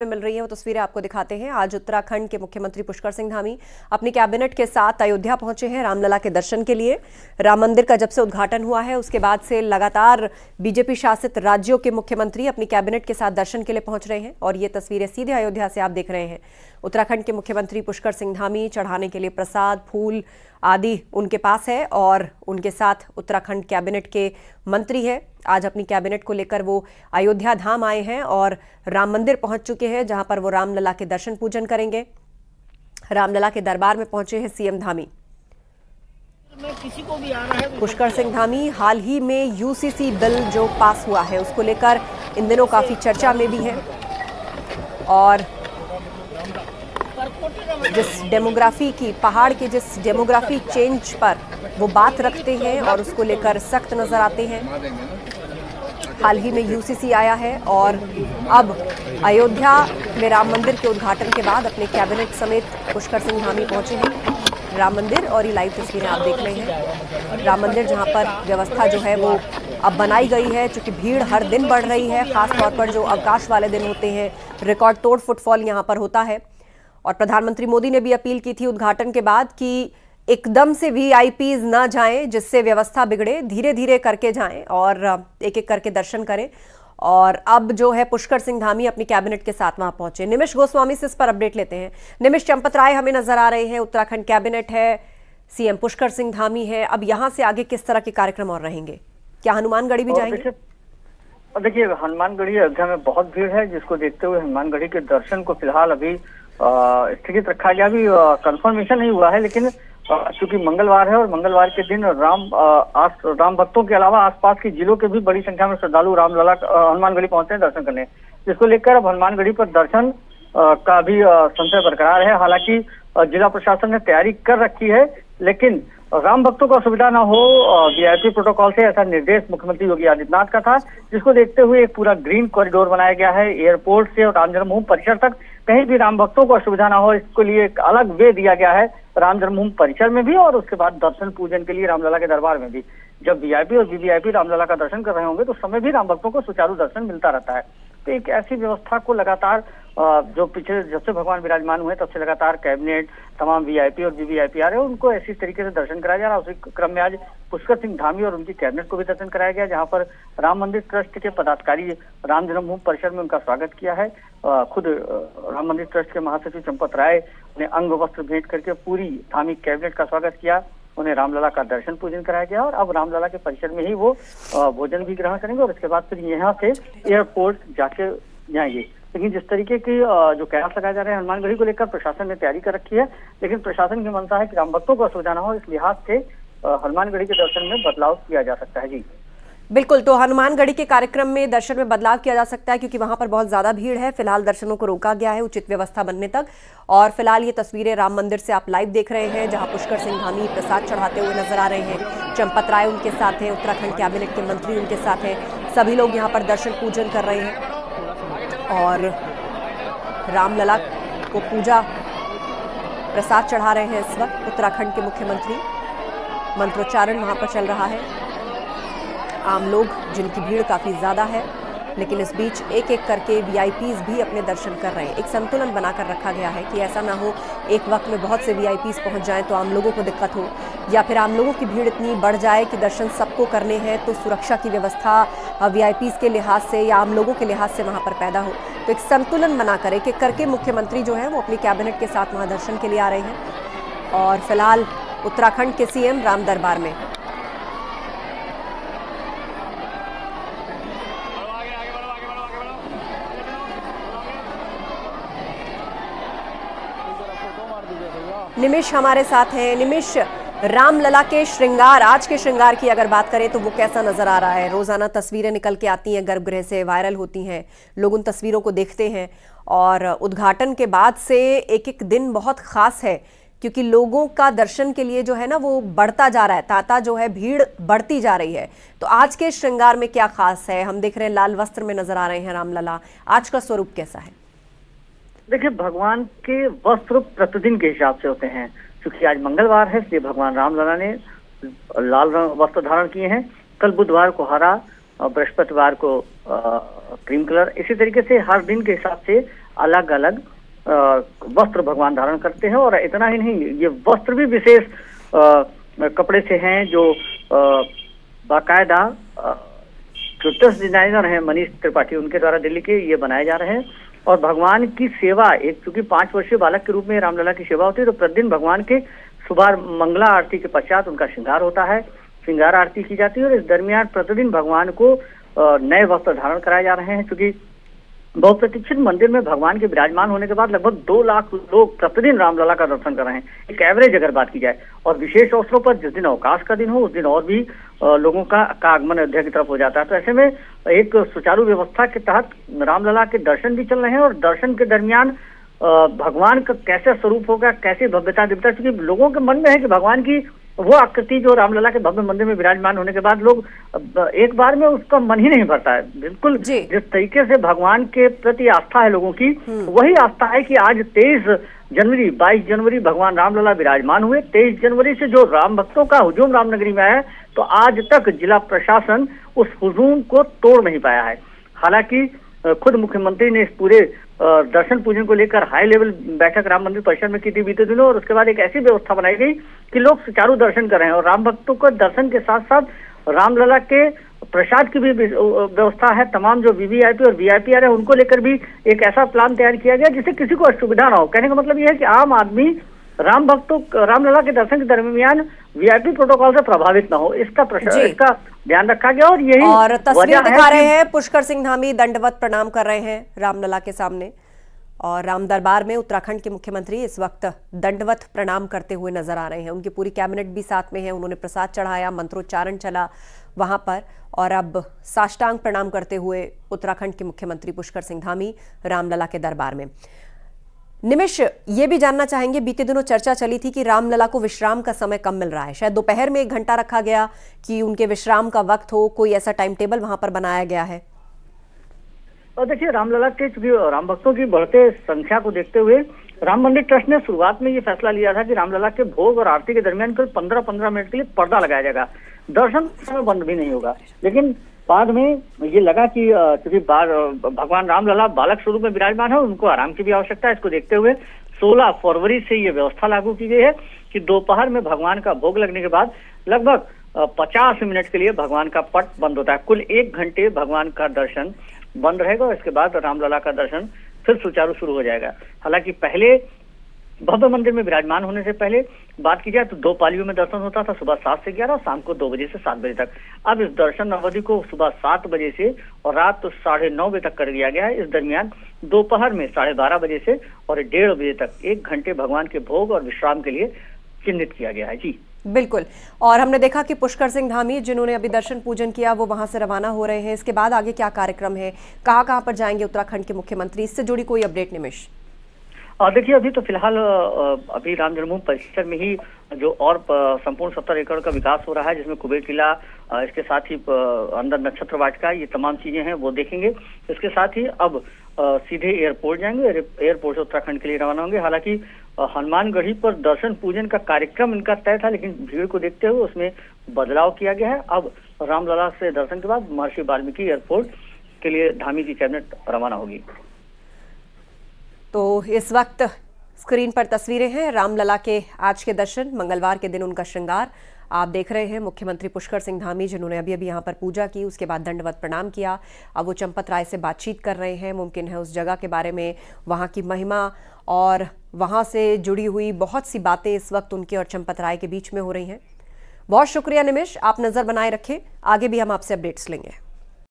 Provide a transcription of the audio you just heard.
में मिल रही है वो तस्वीरें आपको दिखाते हैं। आज उत्तराखंड के मुख्यमंत्री पुष्कर सिंह धामी अपनी कैबिनेट के साथ अयोध्या पहुंचे हैं रामलला के दर्शन के लिए। राम मंदिर का जब से उद्घाटन हुआ है उसके बाद से लगातार बीजेपी शासित राज्यों के मुख्यमंत्री अपनी कैबिनेट के साथ दर्शन के लिए पहुंच रहे हैं और ये तस्वीरें सीधे अयोध्या से आप देख रहे हैं। उत्तराखंड के मुख्यमंत्री पुष्कर सिंह धामी चढ़ाने के लिए प्रसाद, फूल आदि उनके पास है और उनके साथ उत्तराखंड कैबिनेट के मंत्री हैं। आज अपनी कैबिनेट को लेकर वो अयोध्या धाम आए हैं और राम मंदिर पहुंच चुके हैं, जहां पर वो रामलला के दर्शन पूजन करेंगे। रामलला के दरबार में पहुंचे हैं सीएम धामी। पुष्कर सिंह धामी हाल ही में यूसीसी बिल जो पास हुआ है उसको लेकर इन दिनों काफी चर्चा में भी है और जिस डेमोग्राफी की पहाड़ के जिस डेमोग्राफी चेंज पर वो बात रखते हैं और उसको लेकर सख्त नजर आते हैं। हाल ही में यूसीसी आया है और अब अयोध्या में राम मंदिर के उद्घाटन के बाद अपने कैबिनेट समेत पुष्कर सिंह धामी पहुंचे हैं राम मंदिर और ये लाइव तस्वीरें आप देख रहे हैं। राम मंदिर जहां पर व्यवस्था जो है वो अब बनाई गई है, चूंकि भीड़ हर दिन बढ़ रही है, खासतौर पर जो अवकाश वाले दिन होते हैं रिकॉर्ड तोड़ फुटफॉल यहाँ पर होता है। और प्रधानमंत्री मोदी ने भी अपील की थी उद्घाटन के बाद कि एकदम से वीआईपीज ना जाएं, जिससे व्यवस्था बिगड़े, धीरे धीरे करके जाएं और एक एक करके दर्शन करें। और अब जो है पुष्कर सिंह धामी अपनी कैबिनेट के साथ वहां पहुंचे। निमिष गोस्वामी से इस पर अपडेट लेते हैं। निमिष, चंपत राय हमें नजर आ रहे हैं, उत्तराखंड कैबिनेट है, सीएम पुष्कर सिंह धामी है, अब यहां से आगे किस तरह के कार्यक्रम और रहेंगे? क्या हनुमानगढ़ी भी जाएंगे? देखिए, हनुमानगढ़ी अयोध्या में बहुत भीड़ है, जिसको देखते हुए हनुमानगढ़ी के दर्शन को फिलहाल अभी स्थगित रखा गया। अभी कंफर्मेशन नहीं हुआ है, लेकिन चूंकि मंगलवार है और मंगलवार के दिन राम भक्तों के अलावा आसपास के जिलों के भी बड़ी संख्या में श्रद्धालु रामलला हनुमानगढ़ी पहुंचते हैं दर्शन करने, जिसको लेकर अब हनुमानगढ़ी पर दर्शन का भी संशय बरकरार है। हालांकि जिला प्रशासन ने तैयारी कर रखी है, लेकिन राम भक्तों को असुविधा न हो वीआईपी प्रोटोकॉल से, ऐसा निर्देश मुख्यमंत्री योगी आदित्यनाथ का था, जिसको देखते हुए एक पूरा ग्रीन कॉरिडोर बनाया गया है। एयरपोर्ट से और राम जन्मभूमि परिसर तक कहीं भी राम भक्तों को असुविधा न हो, इसके लिए एक अलग वे दिया गया है राम जन्मभूमि परिसर में भी और उसके बाद दर्शन पूजन के लिए रामलला के दरबार में भी। जब वीआईपी और वीवीआईपी रामलला का दर्शन कर रहे होंगे तो उस समय भी राम भक्तों को सुचारू दर्शन मिलता रहता है। तो एक ऐसी व्यवस्था को लगातार जो पिछले जब से भगवान विराजमान हुए तब से लगातार कैबिनेट, तमाम वीआईपी और वीवीआईपी आ रहे हैं, उनको ऐसी तरीके से दर्शन कराया जा रहा है। उसी क्रम में आज पुष्कर सिंह धामी और उनकी कैबिनेट को भी दर्शन कराया गया, जहां पर राम मंदिर ट्रस्ट के पदाधिकारी राम जन्मभूमि परिसर में उनका स्वागत किया है। खुद राम मंदिर ट्रस्ट के महासचिव चंपत राय ने अंग वस्त्र भेंट करके पूरी धामी कैबिनेट का स्वागत किया। उन्हें रामलला का दर्शन पूजन कराया गया और अब रामलला के परिसर में ही वो भोजन भी ग्रहण करेंगे और उसके बाद फिर यहाँ से एयरपोर्ट जाके जाएंगे। लेकिन जिस तरीके की जो कयास लगाए जा रहे हैं हनुमानगढ़ी को लेकर प्रशासन ने तैयारी कर रखी है, लेकिन प्रशासन की मंशा है कि राम भक्तों को असुविधा न हो, इस लिहाज से हनुमानगढ़ी के दर्शन में बदलाव किया जा सकता है। जी बिल्कुल, तो हनुमानगढ़ी के कार्यक्रम में दर्शन में बदलाव किया जा सकता है क्योंकि वहां पर बहुत ज्यादा भीड़ है। फिलहाल दर्शनों को रोका गया है उचित व्यवस्था बनने तक। और फिलहाल ये तस्वीरें राम मंदिर से आप लाइव देख रहे हैं, जहां पुष्कर सिंह धामी प्रसाद चढ़ाते हुए नजर आ रहे हैं। चंपत राय उनके साथ हैं, उत्तराखंड कैबिनेट के मंत्री उनके साथ हैं, सभी लोग यहाँ पर दर्शन पूजन कर रहे हैं और रामलला को पूजा प्रसाद चढ़ा रहे हैं। इस वक्त उत्तराखंड के मुख्यमंत्री, मंत्रोच्चारण वहां पर चल रहा है। आम लोग जिनकी भीड़ काफी ज्यादा है, लेकिन इस बीच एक एक करके वीआईपीज भी अपने दर्शन कर रहे हैं। एक संतुलन बनाकर रखा गया है कि ऐसा ना हो एक वक्त में बहुत से वीआईपीज पहुंच जाएं तो आम लोगों को दिक्कत हो, या फिर आम लोगों की भीड़ इतनी बढ़ जाए कि दर्शन सबको करने हैं तो सुरक्षा की व्यवस्था वीआईपीज के लिहाज से या आम लोगों के लिहाज से वहां पर पैदा हो। तो एक संतुलन बनाकर एक एक करके मुख्यमंत्री जो है वो अपनी कैबिनेट के साथ वहां दर्शन के लिए आ रहे हैं। और फिलहाल उत्तराखंड के सीएम राम दरबार में। निमिष हमारे साथ हैं। निमिष, रामलला के श्रृंगार, आज के श्रृंगार की अगर बात करें तो वो कैसा नजर आ रहा है? रोजाना तस्वीरें निकल के आती हैं, गर्भगृह से वायरल होती हैं, लोग उन तस्वीरों को देखते हैं और उद्घाटन के बाद से एक एक दिन बहुत खास है क्योंकि लोगों का दर्शन के लिए जो है ना वो बढ़ता जा रहा है, तांता जो है भीड़ बढ़ती जा रही है। तो आज के श्रृंगार में क्या खास है? हम देख रहे हैं लाल वस्त्र में नजर आ रहे हैं रामलला, आज का स्वरूप कैसा है? देखिए, भगवान के वस्त्र प्रतिदिन के हिसाब से होते हैं। क्योंकि आज मंगलवार है इसलिए भगवान रामलला ने लाल वस्त्र धारण किए हैं। कल बुधवार को हरा, बृहस्पतिवार को क्रीम कलर, इसी तरीके से हर दिन के हिसाब से अलग अलग वस्त्र भगवान धारण करते हैं। और इतना ही नहीं, ये वस्त्र भी विशेष कपड़े से हैं जो बाकायदा जो ड्रेस डिजाइनर हैं मनीष त्रिपाठी, उनके द्वारा दिल्ली के ये बनाए जा रहे हैं। और भगवान की सेवा, एक चूंकि 5 वर्षीय बालक के रूप में रामलला की सेवा होती है, तो प्रतिदिन भगवान के सुबह मंगला आरती के पश्चात उनका श्रृंगार होता है, श्रृंगार आरती की जाती है। और इस दरमियान प्रतिदिन भगवान को नए वस्त्र धारण कराए जा रहे हैं, क्योंकि बहुप्रतीक्षित मंदिर में भगवान के विराजमान होने के बाद लगभग 2 लाख लोग प्रतिदिन रामलला का दर्शन कर रहे हैं, एक एवरेज अगर बात की जाए। और विशेष अवसरों पर जिस दिन अवकाश का दिन हो उस दिन और भी लोगों का आगमन अयोध्या की तरफ हो जाता है। तो ऐसे में एक सुचारू व्यवस्था के तहत रामलला के दर्शन भी चल रहे हैं। और दर्शन के दरमियान भगवान का कैसा स्वरूप होगा, कैसे भव्यता दिखता है, क्योंकि लोगों के मन में है कि भगवान की वो आकृति जो रामलला के भव्य मंदिर में विराजमान होने के बाद लोग एक बार में उसका मन ही नहीं भरता है। बिल्कुल जिस तरीके से भगवान के प्रति आस्था है लोगों की, वही आस्था है कि आज 22 जनवरी भगवान रामलला विराजमान हुए। 23 जनवरी से जो राम भक्तों का हुजूम रामनगरी में है, तो आज तक जिला प्रशासन उस हुजूम को तोड़ नहीं पाया है। हालांकि खुद मुख्यमंत्री ने इस पूरे दर्शन पूजन को लेकर हाई लेवल बैठक राम मंदिर परिसर में की थी बीते दिनों, और उसके बाद एक ऐसी व्यवस्था बनाई गई कि लोग सुचारू दर्शन कर रहे हैं। और राम भक्तों को दर्शन के साथ साथ रामलला के प्रसाद की भी व्यवस्था है। तमाम जो वीवीआईपी और वीआईपी आ रहे हैं उनको लेकर भी एक ऐसा प्लान तैयार किया गया जिससे किसी को असुविधा ना हो। कहने का मतलब यह है कि आम आदमी राम भक्तों रामलला के दर्शन के दरमियान वीआईपी प्रोटोकॉल से प्रभावित ना हो, इसका ध्यान रखा गया। और यही और तस्वीर दिखा रहे हैं, पुष्कर सिंह धामी दंडवत प्रणाम कर रहे हैं रामलला के सामने। और राम दरबार में उत्तराखंड के मुख्यमंत्री इस वक्त दंडवत प्रणाम करते हुए नजर आ रहे हैं। उनकी पूरी कैबिनेट भी साथ में है, उन्होंने प्रसाद चढ़ाया, मंत्रोच्चारण चला वहां पर। और अब साष्टांग प्रणाम करते हुए उत्तराखंड के मुख्यमंत्री पुष्कर सिंह धामी रामलला के दरबार में। निमिष, ये भी जानना चाहेंगे, बीते दिनों चर्चा चली थी कि रामलला को विश्राम का समय कम मिल रहा है, शायद दोपहर में 1 घंटा रखा गया कि उनके विश्राम का वक्त हो, कोई ऐसा टाइम टेबल वहां पर बनाया गया है? और देखिए, रामलला के चूंकि राम भक्तों की बढ़ते संख्या को देखते हुए राम मंदिर ट्रस्ट ने शुरुआत में ये फैसला लिया था कि रामलला के भोग और आरती के दरमियान केवल 15-15 मिनट के लिए पर्दा लगाया जाएगा, दर्शन में बंद भी नहीं होगा। लेकिन बाद में ये लगा कि चूंकि भगवान रामलला बालक स्वरूप में विराजमान है, उनको आराम की भी आवश्यकता है। इसको देखते हुए 16 फरवरी से ये व्यवस्था लागू की गई है कि दोपहर में भगवान का भोग लगने के बाद लगभग 50 मिनट के लिए भगवान का पट बंद होता है। कुल 1 घंटे भगवान का दर्शन बंद रहेगा और इसके बाद रामलला का दर्शन फिर सुचारू शुरू हो जाएगा। हालांकि पहले भव्य मंदिर में विराजमान होने से पहले बात की जाए तो 2 पालियों में दर्शन होता था, सुबह 7 से 11 और शाम को 2 बजे से 7 बजे तक। अब इस दर्शन अवधि को सुबह 7 बजे से और रात 9:30 बजे तक कर दिया गया है। इस दरमियान दोपहर में 12:30 बजे से और 1:30 बजे तक 1 घंटे भगवान के भोग और विश्राम के लिए चिन्हित किया गया है। जी बिल्कुल। और हमने देखा कि पुष्कर सिंह धामी जिन्होंने अभी दर्शन पूजन किया वो वहां से रवाना हो रहे हैं। इसके बाद आगे क्या कार्यक्रम है, कहाँ पर जाएंगे उत्तराखंड के मुख्यमंत्री, इससे जुड़ी कोई अपडेट निमिष? देखिए, अभी तो फिलहाल अभी राम जन्मभूमि परिसर में ही जो और संपूर्ण 70 एकड़ का विकास हो रहा है, जिसमें कुबेर किला, इसके साथ ही अंदर नक्षत्र वाटिका, ये तमाम चीजें हैं वो देखेंगे। इसके साथ ही अब सीधे एयरपोर्ट जाएंगे, एयरपोर्ट से उत्तराखंड के लिए रवाना होंगे। हालांकि हनुमानगढ़ी पर दर्शन पूजन का कार्यक्रम इनका तय था, लेकिन भीड़ को देखते हुए उसमें बदलाव किया गया है। अब रामलला से दर्शन के बाद महर्षि वाल्मीकि एयरपोर्ट के लिए धामी की कैबिनेट रवाना होगी। तो इस वक्त स्क्रीन पर तस्वीरें हैं रामलला के आज के दर्शन, मंगलवार के दिन उनका श्रृंगार आप देख रहे हैं। मुख्यमंत्री पुष्कर सिंह धामी जिन्होंने अभी यहाँ पर पूजा की, उसके बाद दंडवत प्रणाम किया, अब वो चंपत राय से बातचीत कर रहे हैं। मुमकिन है उस जगह के बारे में, वहाँ की महिमा और वहाँ से जुड़ी हुई बहुत सी बातें इस वक्त उनके और चंपत राय के बीच में हो रही हैं। बहुत शुक्रिया निमिष, आप नजर बनाए रखें, आगे भी हम आपसे अपडेट्स लेंगे।